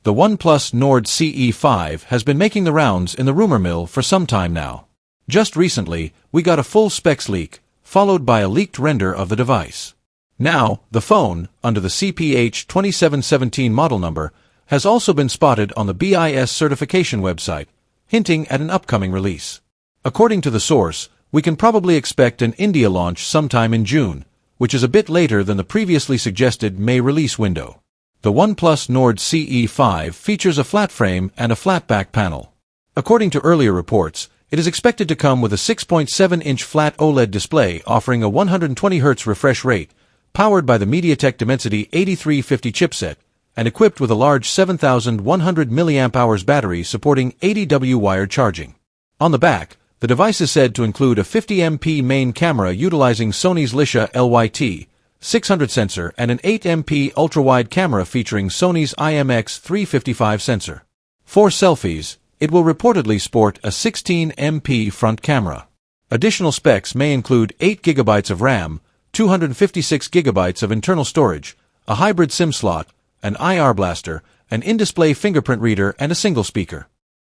The OnePlus Nord CE5 has been making the rounds in the rumor mill for some time now. Just recently, we got a full specs leak, followed by a leaked render of the device. Now, the phone, under the CPH 2717 model number, has also been spotted on the BIS certification website, hinting at an upcoming release. According to the source, we can probably expect an India launch sometime in June, which is a bit later than the previously suggested May release window. The OnePlus Nord CE5 features a flat frame and a flat back panel. According to earlier reports, it is expected to come with a 6.7-inch flat OLED display offering a 120Hz refresh rate, powered by the MediaTek Dimensity 8350 chipset, and equipped with a large 7,100 mAh battery supporting 80W wired charging. On the back, the device is said to include a 50MP main camera utilizing Sony's Lisha LYT 600 sensor and an 8MP ultra-wide camera featuring Sony's IMX355 sensor. For selfies, it will reportedly sport a 16MP front camera. Additional specs may include 8GB of RAM, 256GB of internal storage, a hybrid SIM slot, an IR blaster, an in-display fingerprint reader, and a single speaker.